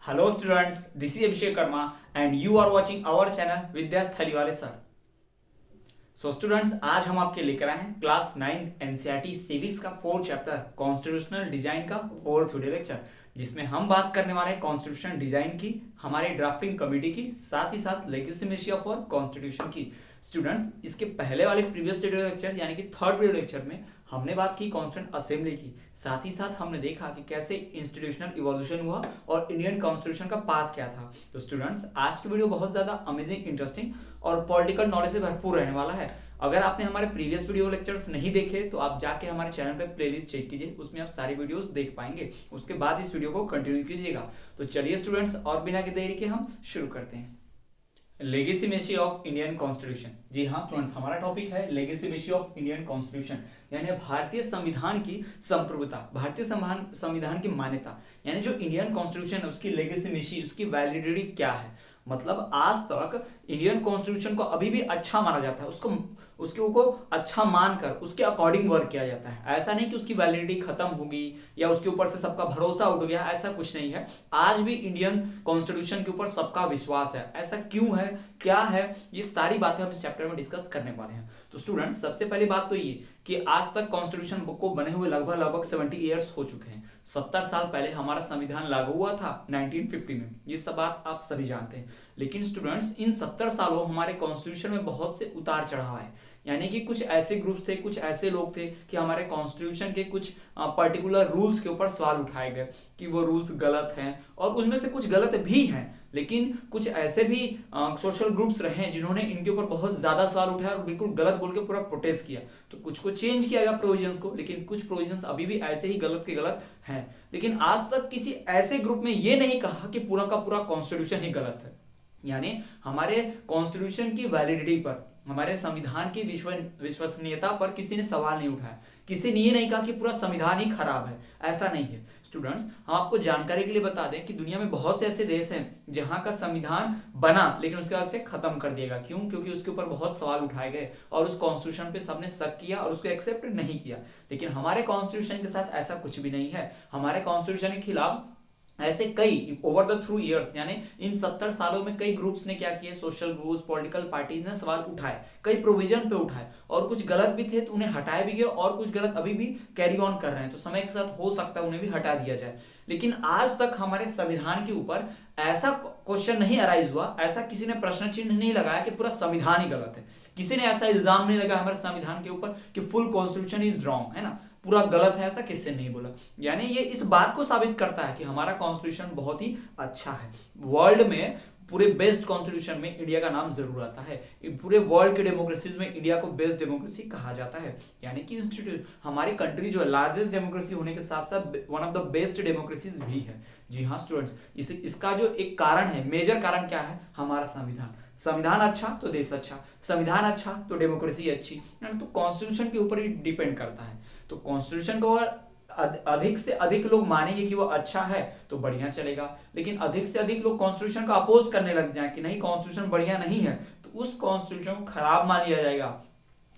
Hello students, this is Abhishek Karma and you are watching our channel विद्यास थलीवाले sir. So students, आज हम आपके लेकर आए हैं क्लास 9 एनसीईआरटी सिविक्स का 4th चैप्टर कॉन्स्टिट्यूशनल डिजाइन का 4th वीडियो लेक्चर, जिसमें हम बात करने वाले हैं कॉन्स्टिट्यूशन डिजाइन की, हमारे ड्राफ्टिंग कमेटी की, साथ ही साथ लेजिस्लेटिव फॉर कॉन्स्टिट्यूशन की। स्टूडेंट्स, इसके पहले वाले प्रीवियस वीडियो लेक्चर यानी कि 3rd वीडियो लेक्चर में हमने बात की कॉन्स्टिट्यूंट असेंबली की, साथ ही साथ हमने देखा कि कैसे इंस्टीट्यूशनल इवोल्यूशन हुआ और इंडियन कॉन्स्टिट्यूशन का पाथ क्या था। तो स्टूडेंट्स, आज की वीडियो बहुत ज्यादा अमेजिंग, इंटरेस्टिंग और पॉलिटिकल नॉलेज से भरपूर रहने वाला है। अगर आपने हमारे प्रीवियस वीडियो लेक्चर्स नहीं देखे तो आप जाके हमारे चैनल पे प्लेलिस्ट चेक कीजिए, उसमें आप सारी वीडियोस देख पाएंगे। उसके बाद इस वीडियो को कंटिन्यू कीजिएगा। तो चलिए स्टूडेंट्स, और बिना की देरी के हम शुरू करते हैं। लेजिस्लेसी ऑफ इंडियन कॉन्स्टिट्यूशन। जी हाँ स्टूडेंट्स, हमारा टॉपिक है लेजिस्लेसी ऑफ इंडियन कॉन्स्टिट्यूशन, यानी भारतीय संविधान की संप्रभुता, भारतीय संविधान की मान्यता, यानी जो इंडियन कॉन्स्टिट्यूशन है उसकी लेजिस्लेसी, उसकी वैलिडिटी क्या है। मतलब आज तक इंडियन कॉन्स्टिट्यूशन को अभी भी अच्छा माना जाता है, उसको अच्छा मानकर उसके अकॉर्डिंग वर्क किया जाता है। ऐसा नहीं कि उसकी वैलिडिटी खत्म होगी या उसके ऊपर से सबका भरोसा उठ गया, ऐसा कुछ नहीं है। आज भी इंडियन कॉन्स्टिट्यूशन के ऊपर सबका विश्वास है। ऐसा क्यों है, क्या है, ये सारी बातें हम इस चैप्टर में डिस्कस करने वाले हैं। तो स्टूडेंट, सबसे पहली बात तो ये कि आज तक कॉन्स्टिट्यूशन को बने हुए लगभग 70 ईयर्स हो चुके हैं। 70 साल पहले हमारा संविधान लागू हुआ था 1950 में, ये सब बात आप सभी जानते हैं। लेकिन स्टूडेंट्स, इन 70 सालों हमारे कॉन्स्टिट्यूशन में बहुत से उतार चढ़ाव है, यानी कि कुछ ऐसे ग्रुप्स थे, कुछ ऐसे लोग थे कि हमारे कॉन्स्टिट्यूशन के कुछ पर्टिकुलर रूल्स के ऊपर सवाल उठाए गए कि वो रूल्स गलत हैं, और उनमें से कुछ गलत भी हैं। लेकिन कुछ ऐसे भी सोशल ग्रुप्स रहे जिन्होंने इनके ऊपर बहुत ज्यादा सवाल उठाया और बिल्कुल गलत बोल के पूरा प्रोटेस्ट किया। तो कुछ को चेंज किया गया प्रोविजंस को, लेकिन कुछ प्रोविजंस अभी भी ऐसे ही गलत के गलत हैं। लेकिन आज तक किसी ऐसे ग्रुप में ये नहीं कहा कि पूरा का पूरा कॉन्स्टिट्यूशन ही गलत है। यानी हमारे कॉन्स्टिट्यूशन की वैलिडिटी पर, हमारे संविधान की विश्वसनीयता पर किसी ने सवाल नहीं उठाया। किसी ने ये नहीं कहा कि पूरा संविधान ही खराब है, ऐसा नहीं है। स्टूडेंट्स, हम आपको जानकारी के लिए बता दें कि दुनिया में बहुत से ऐसे देश हैं जहां का संविधान बना लेकिन उसके बाद से खत्म कर दिया। क्यों? क्योंकि उसके ऊपर बहुत सवाल उठाए गए और उस कॉन्स्टिट्यूशन पे सबने शक किया और उसको एक्सेप्ट नहीं किया। लेकिन हमारे कॉन्स्टिट्यूशन के साथ ऐसा कुछ भी नहीं है। हमारे कॉन्स्टिट्यूशन के खिलाफ ऐसे कई ओवर द थ्रू ईयर्स, यानी इन 70 सालों में कई ग्रुप्स ने क्या किया, सोशल ग्रुप्स, पॉलिटिकल पार्टीज ने सवाल उठाए, कई प्रोविजन पे उठाए, और कुछ गलत भी थे तो उन्हें हटाए भी गए, और कुछ गलत अभी भी कैरी ऑन कर रहे हैं। तो समय के साथ हो सकता है उन्हें भी हटा दिया जाए। लेकिन आज तक हमारे संविधान के ऊपर ऐसा क्वेश्चन नहीं अराइज हुआ, ऐसा किसी ने प्रश्न चिन्ह नहीं लगाया कि पूरा संविधान ही गलत है। किसी ने ऐसा इल्जाम नहीं लगाया हमारे संविधान के ऊपर कि फुल कॉन्स्टिट्यूशन इज रॉन्ग, है ना, पूरा गलत है, ऐसा किससे नहीं बोला। यानी ये इस बात को साबित करता है कि हमारा कॉन्स्टिट्यूशन बहुत ही अच्छा है। वर्ल्ड में पूरे बेस्ट कॉन्स्टिट्यूशन में इंडिया का नाम जरूर आता है। पूरे वर्ल्ड के डेमोक्रेसीज में इंडिया को बेस्ट डेमोक्रेसी कहा जाता है। यानी कि इंस्टीट्यूट, हमारी कंट्री जो है लार्जेस्ट डेमोक्रेसी होने के साथ साथ one of the best democracies भी है। जी हाँ स्टूडेंट्स, इसका जो एक कारण है, मेजर कारण क्या है, हमारा संविधान। संविधान अच्छा तो देश अच्छा, संविधान अच्छा तो डेमोक्रेसी अच्छी, तो कॉन्स्टिट्यूशन के ऊपर ही डिपेंड करता है। तो कॉन्स्टिट्यूशन को अधिक से अधिक लोग मानेंगे कि वो अच्छा है तो बढ़िया चलेगा, लेकिन अधिक से अधिक लोग कॉन्स्टिट्यूशन का अपोज करने लग जाए कि नहीं कॉन्स्टिट्यूशन बढ़िया नहीं है, तो उस कॉन्स्टिट्यूशन को खराब मान लिया जाएगा।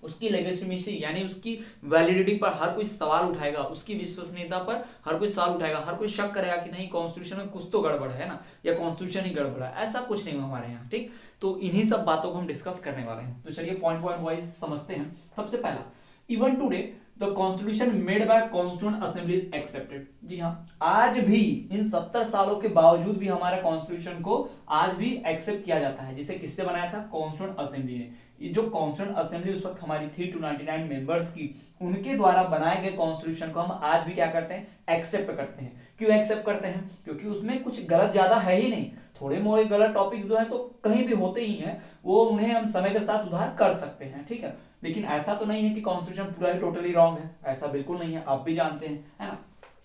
उसकी लेजिटिमेसी यानी उसकी वैलिडिटी पर हर कोई सवाल उठाएगा, उसकी विश्वसनीयता पर हर कोई सवाल उठाएगा, हर कोई शक करेगा कि नहीं कॉन्स्टिट्यूशन में कुछ तो गड़बड़ है ना, या कॉन्स्टिट्यूशन ही गड़बड़ है। ऐसा कुछ नहीं हमारे यहाँ, ठीक। तो इन्हीं सब बातों को हम डिस्कस करने वाले हैं। तो चलिए पॉइंट वाइज समझते हैं। सबसे पहला, even today the constitution made by constituent assembly is accepted. जी हाँ, आज भी इन 70 सालों के बावजूद भी हमारे कॉन्स्टिट्यूशन को आज भी एक्सेप्ट किया जाता है। जिसे किससे बनाया था? कॉन्स्टिट्यूएंट असेंबली ने। ये जो कॉन्स्टिट्यूएंट असेंबली उस वक्त हमारी थी 299 मेंबर्स की, उनके द्वारा बनाए गए कॉन्स्टिट्यूशन को हम आज भी क्या करते हैं? एक्सेप्ट करते हैं। क्यों एक्सेप्ट करते हैं? क्योंकि उसमें कुछ गलत ज्यादा है ही नहीं। थोड़े मोड़े गलत टॉपिक्स जो है तो कहीं भी होते ही हैं, वो उन्हें हम समय के साथ सुधार कर सकते हैं, ठीक है। लेकिन ऐसा तो नहीं है कि कॉन्स्टिट्यूशन पूरा ही टोटली रॉन्ग है, ऐसा बिल्कुल नहीं है, आप भी जानते हैं, है ना।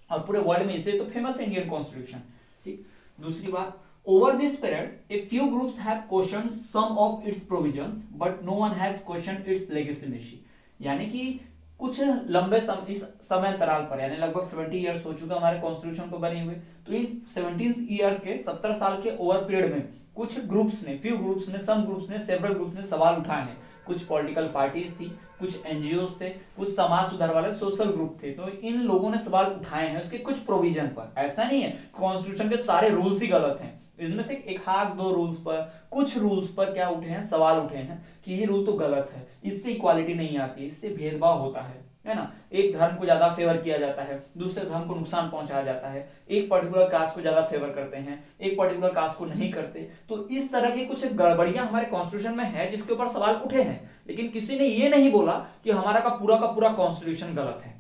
और पूरे वर्ल्ड में इसलिए तो फेमस है इंडियन कॉन्स्टिट्यूशन, ठीक। दूसरी बात, over this period a few groups have questioned some of its provisions but no one has questioned its legitimacy. यानी कि कुछ लंबे इस समय अंतराल पर, यानी लगभग 70 ईयर्स हो चुका हमारे कॉन्स्टिट्यूशन को बने हुए, तो इन 17 ईयर के 70 साल के ओवर पीरियड में कुछ ग्रुप्स ने, फ्यू ग्रुप्स ने, सम ग्रुप्स ने, सेवरल ग्रुप्स ने सवाल उठाए हैं कुछ पॉलिटिकल पार्टीज थी, कुछ एनजीओ थे, कुछ समाज सुधार वाले सोशल ग्रुप थे। तो इन लोगों ने सवाल उठाए हैं उसके कुछ प्रोविजन पर। ऐसा नहीं है कॉन्स्टिट्यूशन के सारे रूल्स ही गलत हैं, इसमें से एक आध दो रूल्स पर, कुछ रूल्स पर क्या उठे हैं, सवाल उठे हैं कि ये रूल तो गलत है, इससे इक्वालिटी नहीं आती, इससे भेदभाव होता है ना। एक धर्म को ज्यादा फेवर किया जाता है, दूसरे धर्म को नुकसान पहुंचाया जाता है, एक पर्टिकुलर कास्ट को ज्यादा फेवर करते हैं, एक पर्टिकुलर कास्ट को नहीं करते। तो इस तरह की कुछ गड़बड़ियां हमारे कॉन्स्टिट्यूशन में है जिसके ऊपर सवाल उठे हैं, लेकिन किसी ने ये नहीं बोला कि हमारा का पूरा कॉन्स्टिट्यूशन गलत है।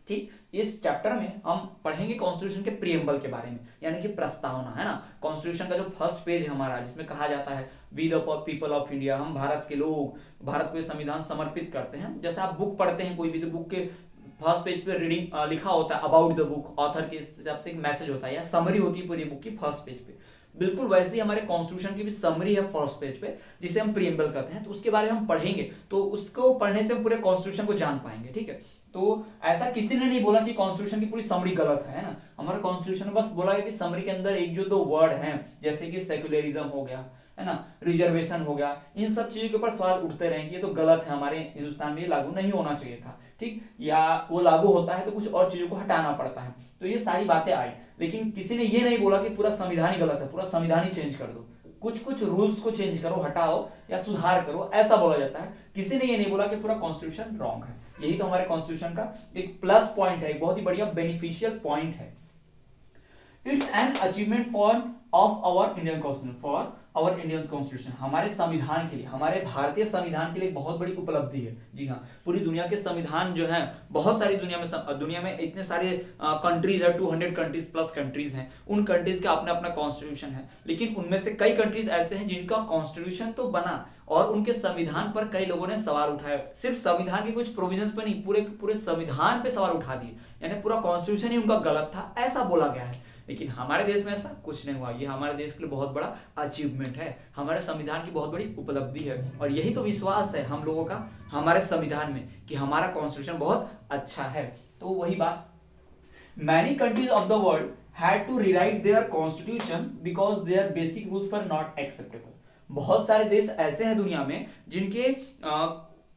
ठीक, इस चैप्टर में हम पढ़ेंगे कॉन्स्टिट्यूशन के प्रीएम्बल के बारे में, यानी कि प्रस्तावना, है ना। कॉन्स्टिट्यूशन का जो फर्स्ट पेज है हमारा, जिसमें कहा जाता है we the people of India, हम भारत के लोग भारत को संविधान समर्पित करते हैं। जैसे आप बुक पढ़ते हैं कोई भी, तो बुक के फर्स्ट पेज पे रीडिंग लिखा होता है अबाउट द बुक, ऑथर के हिसाब से एक मैसेज होता है या समरी होती है पूरी बुक की फर्स्ट पेज पे। बिल्कुल वैसे ही हमारे कॉन्स्टिट्यूशन की भी समरी है फर्स्ट पेज पे, जिसे हम प्रीएम्बल कहते हैं। तो उसके बारे में हम पढ़ेंगे, तो उसको पढ़ने से हम पूरे कॉन्स्टिट्यूशन को जान पाएंगे। ठीक है, तो ऐसा किसी ने नहीं बोला कि कॉन्स्टिट्यूशन की पूरी समरी गलत है ना। हमारा कॉन्स्टिट्यूशन में बस बोला गया कि समरी के अंदर एक जो दो वर्ड हैं, जैसे कि सेक्युलरिज्म हो गया, है ना, रिजर्वेशन हो गया, इन सब चीजों के ऊपर सवाल उठते रहेंगे, ये तो गलत है, हमारे हिंदुस्तान में लागू नहीं होना चाहिए था। ठीक, या वो लागू होता है तो कुछ और चीजों को हटाना पड़ता है। तो ये सारी बातें आई, लेकिन किसी ने ये नहीं बोला कि पूरा संविधान ही गलत है, पूरा संविधान ही चेंज कर दो, कुछ रूल्स को चेंज करो, हटाओ या सुधार करो, ऐसा बोला जाता है। किसी ने ये नहीं बोला कि पूरा कॉन्स्टिट्यूशन रॉन्ग है। यही तो हमारे कॉन्स्टिट्यूशन का एक प्लस पॉइंट है, एक बहुत ही बढ़िया बेनिफिशियल पॉइंट है। It's an achievement of our Indian constitution, for our Indian constitution, हमारे संविधान के लिए, हमारे भारतीय संविधान के लिए बहुत बड़ी उपलब्धि है। जी हाँ, पूरी दुनिया के संविधान जो है, बहुत सारी दुनिया में इतने सारे कंट्रीज है, 200 कंट्रीज प्लस कंट्रीज हैं, उन कंट्रीज का अपना अपना कॉन्स्टिट्यूशन है। लेकिन उनमें से कई कंट्रीज ऐसे हैं जिनका कॉन्स्टिट्यूशन तो बना और उनके संविधान पर कई लोगों ने सवाल उठाए। सिर्फ संविधान के कुछ प्रोविजंस पर नहीं, पूरे संविधान पे सवाल उठा दिए, यानी पूरा कॉन्स्टिट्यूशन ही उनका गलत था, ऐसा बोला गया है। लेकिन हमारे देश में ऐसा कुछ नहीं हुआ। ये हमारे देश के लिए बहुत बड़ा अचीवमेंट है, हमारे संविधान की बहुत बड़ी उपलब्धि है। और यही तो विश्वास है हम लोगों का हमारे संविधान में कि हमारा कॉन्स्टिट्यूशन बहुत अच्छा है। तो वही बात, many countries of the world had to rewrite their constitution because their basic rules were not acceptable. बहुत सारे देश ऐसे हैं दुनिया में जिनके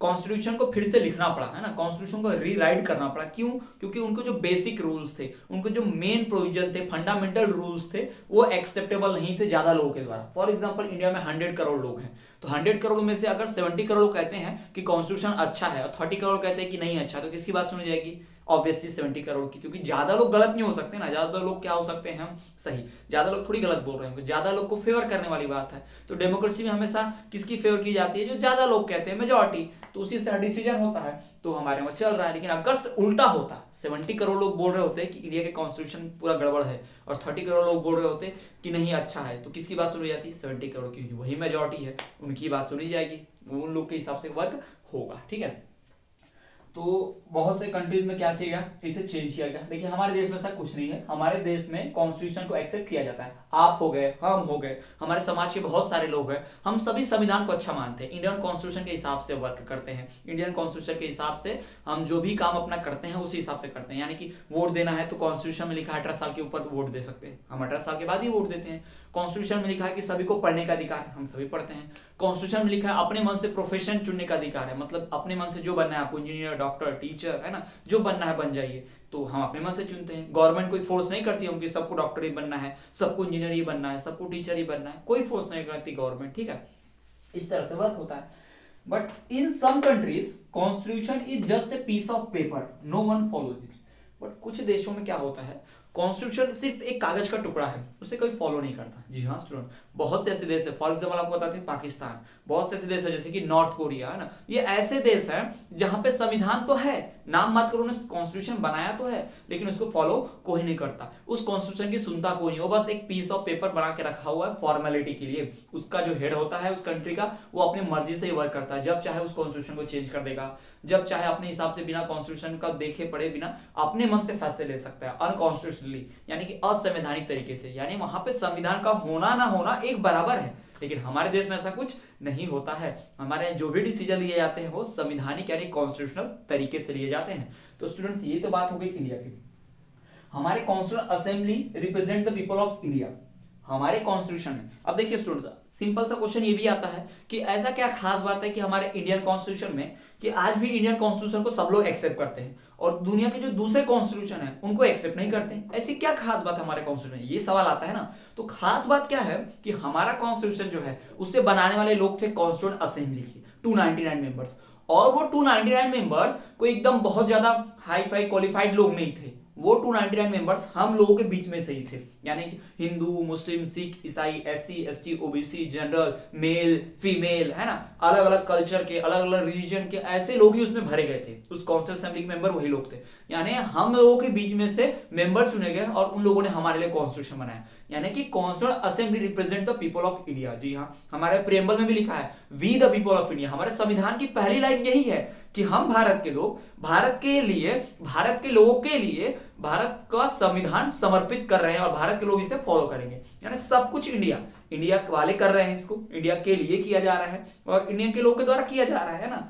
कॉन्स्टिट्यूशन को फिर से लिखना पड़ा, है ना, कॉन्स्टिट्यूशन को रीराइट करना पड़ा। क्यों? क्योंकि उनको जो बेसिक रूल्स थे, उनको जो मेन प्रोविजन थे, फंडामेंटल रूल्स थे, वो एक्सेप्टेबल नहीं थे ज्यादा लोगों के द्वारा। फॉर एग्जांपल इंडिया में 100 करोड़ लोग हैं, तो 100 करोड़ में से अगर 70 करोड़ कहते हैं कि कॉन्स्टिट्यूशन अच्छा है और 30 करोड़ कहते हैं कि नहीं अच्छा, तो किसकी बात सुनी जाएगी? ऑब्वियसली 70 करोड़ की, क्योंकि ज्यादा लोग गलत नहीं हो सकते ना, ज्यादा लोग क्या हो सकते हैं, हम सही, ज्यादा लोग थोड़ी गलत बोल रहे हैं, ज्यादा लोग को फेवर करने वाली बात है। तो डेमोक्रेसी में हमेशा किसकी फेवर की जाती है? जो ज्यादा लोग कहते हैं, मेजॉरिटी, तो उसी से डिसीजन होता है, तो हमारे में चल रहा है। लेकिन अगर उल्टा होता, 70 करोड़ लोग बोल रहे होते कि इंडिया के कॉन्स्टिट्यूशन पूरा गड़बड़ है और 30 करोड़ लोग बोल रहे होते कि नहीं अच्छा है, तो किसकी बात सुनी जाती? 70 करोड़ की, वही मेजॉरिटी है, उनकी बात सुनी जाएगी, उन लोग के हिसाब से वर्क होगा। ठीक है, तो बहुत से कंट्रीज में क्या किया गया, इसे चेंज किया गया। देखिए हमारे देश में ऐसा कुछ नहीं है, हमारे देश में कॉन्स्टिट्यूशन को एक्सेप्ट किया जाता है। आप हो गए, हम हो गए, हमारे समाज के बहुत सारे लोग हैं, हम सभी संविधान को अच्छा मानते हैं, इंडियन कॉन्स्टिट्यूशन के हिसाब से वर्क करते हैं, इंडियन कॉन्स्टिट्यूशन के हिसाब से हम जो भी काम अपना करते हैं उसी हिसाब से करते हैं। यानी कि वोट देना है तो कॉन्स्टिट्यूशन में लिखा है 18 साल के ऊपर वोट दे सकते हैं, हम 18 साल के बाद ही वोट देते हैं। कॉन्स्टिट्यूशन में लिखा है कि सभी को पढ़ने का अधिकार है, हम सभी पढ़ते हैं। कॉन्स्टिट्यूशन में लिखा है अपने मन से प्रोफेशन चुनने का अधिकार है, मतलब अपने मन से जो बनना है आपको, इंजीनियर, डॉक्टर, टीचर, है ना, जो बनना है बन जाइए, तो हम अपने मन से चुनते हैं। गवर्नमेंट कोई फोर्स नहीं करती हम कि सबको डॉक्टर ही बनना है, सबको इंजीनियर ही बनना है, सबको टीचर ही बनना है, कोई फोर्स नहीं करती गवर्नमेंट। ठीक है, इस तरह से वर्क होता है। But in some countries constitution is just a piece of paper, no one follows it. But कुछ देशों में क्या होता है, कॉन्स्टिट्यूशन सिर्फ एक कागज का टुकड़ा है, उसे कोई फॉलो नहीं करता। जी हाँ स्टूडेंट, बहुत से ऐसे देश है, फॉर एग्जाम्पल आपको बताते हैं पाकिस्तान, बहुत से ऐसे देश है जैसे कि नॉर्थ कोरिया, है ना, ये ऐसे देश हैं जहां पे संविधान तो है, नाम मात्र करो, उन्होंने कॉन्स्टिट्यूशन बनाया तो है, लेकिन उसको फॉलो कोई नहीं करता, उस कॉन्स्टिट्यूशन की सुनता कोई नहीं, वो बस एक पीस ऑफ पेपर बना के रखा हुआ है फॉर्मेलिटी के लिए। उसका जो हेड होता है उस कंट्री का, वो अपनी मर्जी से ही वर्क करता है, जब चाहे उस कॉन्स्टिट्यूशन को चेंज कर देगा, जब चाहे अपने हिसाब से बिना कॉन्स्टिट्यूशन का देखे पढ़े बिना अपने मन से फैसले ले सकता है अनकॉन्स्टिट्यूशनली, यानी कि असंवैधानिक तरीके से। यानी वहां पे संविधान का होना ना होना एक बराबर है, लेकिन हमारे देश में ऐसा कुछ नहीं होता है। हमारे जो भी डिसीजन लिए जाते हैं वो संवैधानिक यानी कॉन्स्टिट्यूशनल तरीके से लिए जाते हैं। तो स्टूडेंट्स, ये तो बात हो गई इंडिया की। हमारे constitutional assembly represent the people of India, हमारे कॉन्स्टिट्यूशन में। अब देखिए स्टूडेंट्स, सिंपल सा क्वेश्चन ये भी आता है कि ऐसा क्या खास बात है कि हमारे इंडियन कॉन्स्टिट्यूशन में कि आज भी इंडियन कॉन्स्टिट्यूशन को सब लोग एक्सेप्ट करते हैं और दुनिया के जो दूसरे कॉन्स्टिट्यूशन है उनको एक्सेप्ट नहीं करते हैं। ऐसी क्या खास बात है हमारे कॉन्स्टिट्यूशन में, ये सवाल आता है ना। तो खास बात क्या है कि हमारा कॉन्स्टिट्यूशन जो है उसे बनाने वाले लोग थे कॉन्स्टिट्यूएंट असेंबली के 299 मेंबर्स, और वो 299 मेंबर्स को एकदम बहुत ज्यादा हाई फाई क्वालिफाइड लोग नहीं थे। वो 299 मेंबर्स हम लोगों के बीच में से ही थे, यानी कि हिंदू, मुस्लिम, सिख, ईसाई, SC, ST, OBC, general, male, female, है ना, अलग अलग कल्चर के, अलग अलग रिलीजन के ऐसे लोग ही उसमें भरे गए थे। उस कॉन्स्टिट्यूएंट असेंबली के मेंबर वही लोग थे, यानी हम लोगों के बीच में से मेंबर चुने गए और उन लोगों ने हमारे लिए कॉन्स्टिट्यूशन बनाया। यानी कि constituent assembly represent the people of India. जी हाँ, हमारे प्रियम्बल में भी लिखा है we the people of India. हमारे संविधान की पहली लाइन यही है कि हम भारत के लोग भारत के लिए, भारत के लोगों के लिए भारत का संविधान समर्पित कर रहे हैं और भारत के लोग इसे फॉलो करेंगे। यानी सब कुछ इंडिया, इंडिया वाले कर रहे हैं, इसको इंडिया के लिए किया जा रहा है और इंडियन के लोगों के द्वारा किया जा रहा है ना।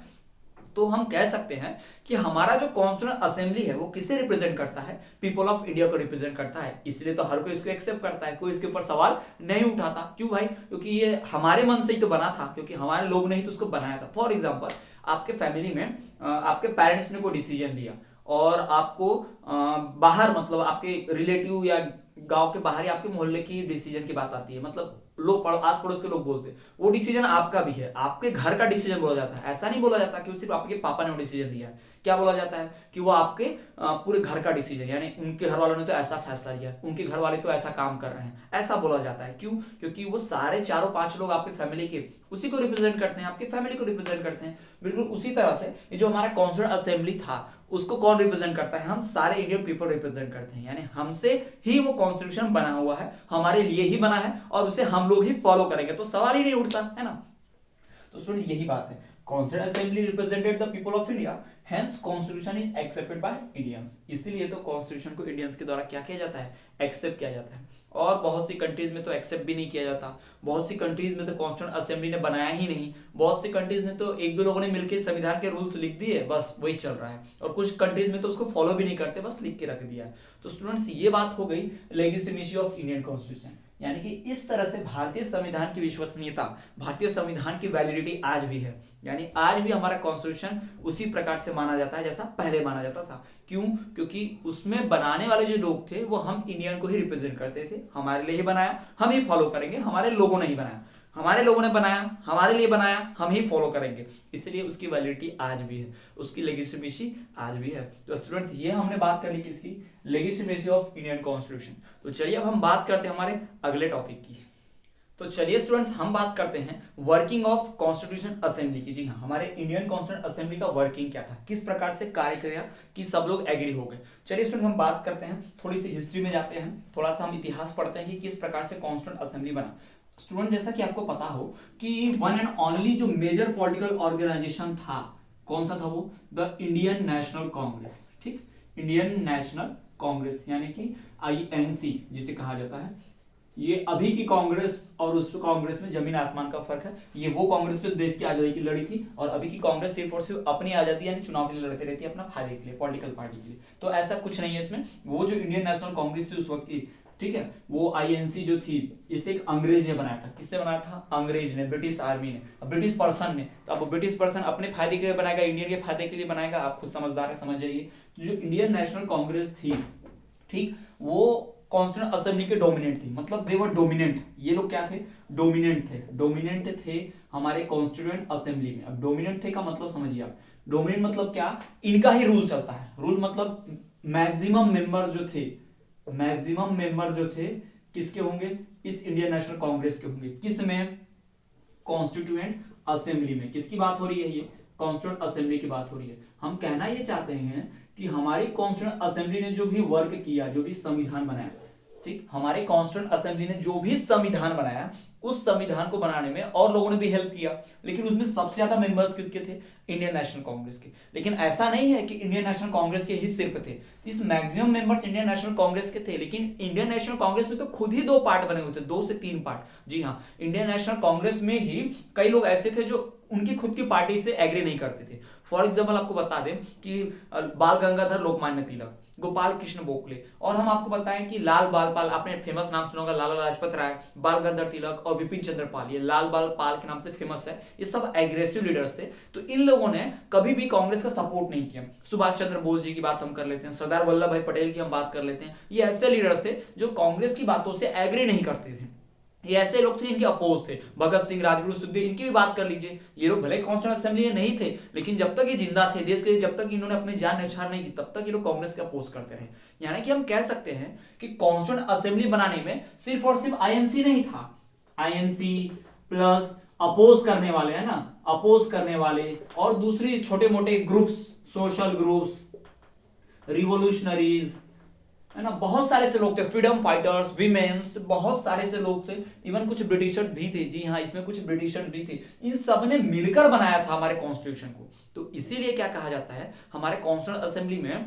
तो हम कह सकते हैं कि हमारा जो कॉन्स्टिट्यूएंट असेंबली है वो किसे रिप्रेजेंट करता है, पीपल ऑफ इंडिया को रिप्रेजेंट करता है। इसलिए तो हर कोई इसको एक्सेप्ट करता है, कोई इसके ऊपर सवाल नहीं उठाता। क्यों भाई? क्योंकि ये हमारे मन से ही तो बना था, क्योंकि हमारे लोग ने ही तो उसको बनाया था। फॉर एग्जाम्पल, आपके फैमिली में आपके पेरेंट्स ने कोई डिसीजन लिया और आपको बाहर, मतलब आपके रिलेटिव या गांव के बाहर या आपके मोहल्ले की डिसीजन की बात आती है, मतलब लोग आस पड़ोस के लोग बोलते हैं वो डिसीजन आपका भी है, आपके घर का डिसीजन बोला जाता है। ऐसा नहीं बोला जाता कि वो सिर्फ आपके पापा ने वो डिसीजन लिया है। क्या बोला जाता है कि वो आपके पूरे घर का डिसीजन, यानी उनके घर वालों ने तो ऐसा फैसला लिया, उनके घर वाले तो ऐसा काम कर रहे हैं, ऐसा बोला जाता है। क्यों? क्योंकि वो सारे चारों पांच लोग आपके फैमिली के उसी को रिप्रेजेंट करते हैं, आपकी फैमिली को रिप्रेजेंट करते हैं। बिल्कुल उसी तरह से ये जो हमारा कॉन्स्टिट्यूएंट असेंबली था उसको कौन रिप्रेजेंट करता है? हम सारे इंडियन पीपल रिप्रेजेंट करते हैं, यानी हमसे ही वो कॉन्स्टिट्यूशन बना हुआ है, हमारे लिए ही बना है और उसे हम लोग ही फॉलो करेंगे, तो सवाल ही नहीं उठता है ना। तो स्टूडेंट यही बात है, constituent assembly represented the people of India, hence constitution is accepted by Indians. इसीलिए तो कॉन्स्टिट्यूशन को इंडियंस के द्वारा क्या किया जाता है? एक्सेप्ट किया जाता है। और बहुत सी कंट्रीज में तो एक्सेप्ट भी नहीं किया जाता, बहुत सी कंट्रीज में तो कॉन्स्टिट्यूएंट असेंबली ने बनाया ही नहीं, बहुत सी कंट्रीज में तो एक दो लोगों ने मिलकर संविधान के रूल्स लिख दिए, बस वही चल रहा है, और कुछ कंट्रीज में तो उसको फॉलो भी नहीं करते, बस लिख के रख दिया है। तो स्टूडेंट्स ये बात हो गई लेजिस्लेमेसी ऑफ इंडियन कॉन्स्टिट्यूशन, यानी कि इस तरह से भारतीय संविधान की विश्वसनीयता, भारतीय संविधान की वैलिडिटी आज भी है, यानी आज भी हमारा कॉन्स्टिट्यूशन उसी प्रकार से माना जाता है जैसा पहले माना जाता था। क्यों? क्योंकि उसमें बनाने वाले जो लोग थे वो हम इंडियन को ही रिप्रेजेंट करते थे, हमारे लिए ही बनाया, हम ही फॉलो करेंगे, हमारे लोगों ने ही बनाया, हमारे लोगों ने बनाया, हमारे लिए बनाया, हम ही फॉलो करेंगे, इसलिए उसकी वैलिडिटी आज भी है, उसकी लेजिस्लेमेसी आज भी है। तो स्टूडेंट्स ये हमने बात कर ली किसकी? लेजिस्लेमेसी ऑफ इंडियन कॉन्स्टिट्यूशन। तो चलिए अब हम बात करते हैं हमारे अगले टॉपिक की। तो चलिए स्टूडेंट्स हम बात करते हैं वर्किंग ऑफ कॉन्स्टिट्यूशन असेंबली की। जी हाँ, हमारे इंडियन कॉन्स्टिट्यूशन असेंबली का वर्किंग क्या था, किस प्रकार से कार्य किया कि सब लोग एग्री हो गए। चलिए स्टूडेंट्स हम बात करते हैं, थोड़ी सी हिस्ट्री में जाते हैं, थोड़ा सा हम इतिहास पढ़ते हैं कि किस प्रकार से कॉन्स्टिट्यूशन असेंबली बना। स्टूडेंट जैसा कि आपको पता हो कि वन एंड ओनली जो मेजर पॉलिटिकल ऑर्गेनाइजेशन था, कौन सा था वो? The Indian national Congress. ठीक, इंडियन नेशनल कांग्रेस यानी कि INC जिसे कहा जाता है। ये अभी की कांग्रेस और उस कांग्रेस में जमीन आसमान का फर्क है। ये वो कांग्रेस जो देश की आजादी की लड़ी थी, और अभी की कांग्रेस सिर्फ और सिर्फ अपनी आजादी यानी चुनाव के लिए लड़ती रहती है, अपना फायदे के लिए, पॉलिटिकल पार्टी के लिए। तो ऐसा कुछ नहीं है इसमें। वो जो इंडियन नेशनल कांग्रेस थी उस वक्त की, ठीक है, वो INC जो थी इसे एक अंग्रेज ने बनाया था। किससे बनाया था? अंग्रेज ने, ब्रिटिश आर्मी ने, ब्रिटिश पर्सन ने। तो अब ब्रिटिश पर्सन अपने फायदे के लिए बनाएगा, इंडियन के फायदे के लिए बनाएगा, आप खुद समझदार है, समझ जाइए। जो इंडियन नेशनल कांग्रेस थी, ठीक, वो कॉन्स्टिट्यूएंट असेंबली के डोमिनेंट थी, मतलब दे वर डोमिनेंट। ये लोग क्या थे? डोमिनेंट थे, डोमिनेंट थे हमारे कॉन्स्टिट्यूएंट असेंबली में। अब डोमिनेंट थे का मतलब समझिए आप, डोमिनेंट मतलब क्या? इनका ही रूल चलता है। रूल मतलब मैक्सिमम मेंबर जो थे, मैक्सिमम मेंबर जो थे किसके होंगे? इस इंडियन नेशनल कांग्रेस के होंगे। किस में? कॉन्स्टिट्यूएंट असेंबली में। किसकी बात हो रही है? ये कॉन्स्टिट्यूएंट असेंबली की बात हो रही है। हम कहना ये चाहते हैं कि हमारी कॉन्स्टिट्यूएंट असेंबली ने जो भी वर्क किया, जो भी संविधान बनाया, ठीक, हमारे कॉन्स्टिट्यूएंट असेंबली ने जो भी संविधान बनाया, उस संविधान को बनाने में और लोगों ने भी हेल्प किया, लेकिन उसमें सबसे ज्यादा मेंबर्स किसके थे? इंडियन नेशनल कांग्रेस के। लेकिन ऐसा नहीं है कि इंडियन नेशनल कांग्रेस के ही सिर्फ थे, इस maximum members Indian national Congress के थे। लेकिन इंडियन नेशनल कांग्रेस में तो खुद ही दो पार्ट बने हुए थे, 2 से 3 पार्ट। जी हाँ, इंडियन नेशनल कांग्रेस में ही कई लोग ऐसे थे जो उनकी खुद की पार्टी से एग्री नहीं करते थे। फॉर एग्जाम्पल आपको बता दें कि बाल गंगाधर लोकमान्य तिलक, गोपाल कृष्ण गोखले। और हम आपको बताएं कि लाल बाल पाल, आपने फेमस नाम सुना होगा, लाला लाजपत राय, बाल गंगाधर तिलक और विपिन चंद्र पाल, ये लाल बाल पाल के नाम से फेमस है। ये सब एग्रेसिव लीडर्स थे। तो इन लोगों ने कभी भी कांग्रेस का सपोर्ट नहीं किया। सुभाष चंद्र बोस जी की बात हम कर लेते हैं, सरदार वल्लभ भाई पटेल की हम बात कर लेते हैं। ये ऐसे लीडर्स थे जो कांग्रेस की बातों से एग्री नहीं करते थे। ये ऐसे लोग थे इनके अपोज थे। भगत सिंह, राजगुरु, सुखदेव, इनकी भी बात कर लीजिए। ये लोग भले कॉन्स्टिट्यूशन असेंबली में नहीं थे, लेकिन जब तक ये जिंदा थे देश के लिए, जब तक इन्होंने अपनी जान न्यौछावर नहीं की, तब तक ये लोग कांग्रेस के अपोज करते रहे। यानी कि हम कह सकते हैं कि कॉन्स्टिट्यूशन असेंबली बनाने में सिर्फ और सिर्फ आईएनसी नहीं था, आईएनसी प्लस अपोज करने वाले, है ना, अपोज करने वाले और दूसरी छोटे मोटे ग्रुप्स, सोशल ग्रुप्स, रिवोल्यूशनरीज, है ना, बहुत सारे से लोग थे, फ्रीडम फाइटर्स, विमेन्स, बहुत सारे से लोग थे। इवन कुछ ब्रिटिशर्स भी थे, जी हाँ, इसमें कुछ ब्रिटिशर्स भी थे। इन सब ने मिलकर बनाया था हमारे कॉन्स्टिट्यूशन को। तो इसीलिए क्या कहा जाता है, हमारे कॉन्स्टिट्यूशन असेंबली में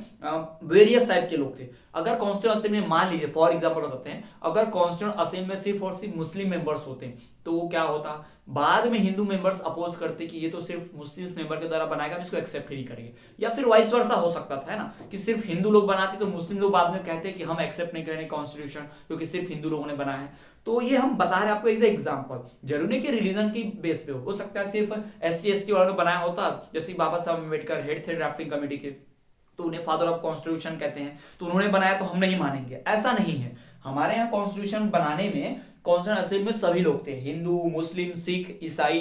वेरियस टाइप के लोग थे। अगर कॉन्स्टिट्यूशन असेंबली में मान लीजिए, फॉर एग्जांपल बताते हैं, अगर कॉन्स्टिट्यूशन असेंबली में सिर्फ और सिर्फ मुस्लिम मेंबर्स होते तो वो क्या होता, बाद में हिंदू मेंबर्स अपोज करते कि ये तो सिर्फ मुस्लिम मेंबर के द्वारा बनाएगा, हम इसको एक्सेप्ट ही नहीं करेंगे। या फिर वाइस वर्सा हो सकता था, है ना, कि सिर्फ हिंदू लोग बनाते तो मुस्लिम लोग बाद में कहते कि हम एक्सेप्ट नहीं करेंगे कॉन्स्टिट्यूशन क्योंकि सिर्फ हिंदू लोगों ने बनाया है। तो ये हम बता रहे हैं आपको एज एग्जांपल, जरूरी नहीं कि रिलीजन की बेस पे हो सकता है सिर्फ SC ST वालों ने बनाया होता, जैसे बाबा साहब अम्बेडकर हेड थे ड्राफ्टिंग कमेटी के, तो उन्हें फादर ऑफ कॉन्स्टिट्यूशन कहते हैं, तो उन्होंने बनाया तो हम नहीं मानेंगे, ऐसा नहीं है। हमारे यहाँ कॉन्स्टिट्यूशन बनाने में, कॉन्स्टिट्यूशन असेंबली में सभी लोग थे, हिंदू, मुस्लिम, सिख, ईसाई,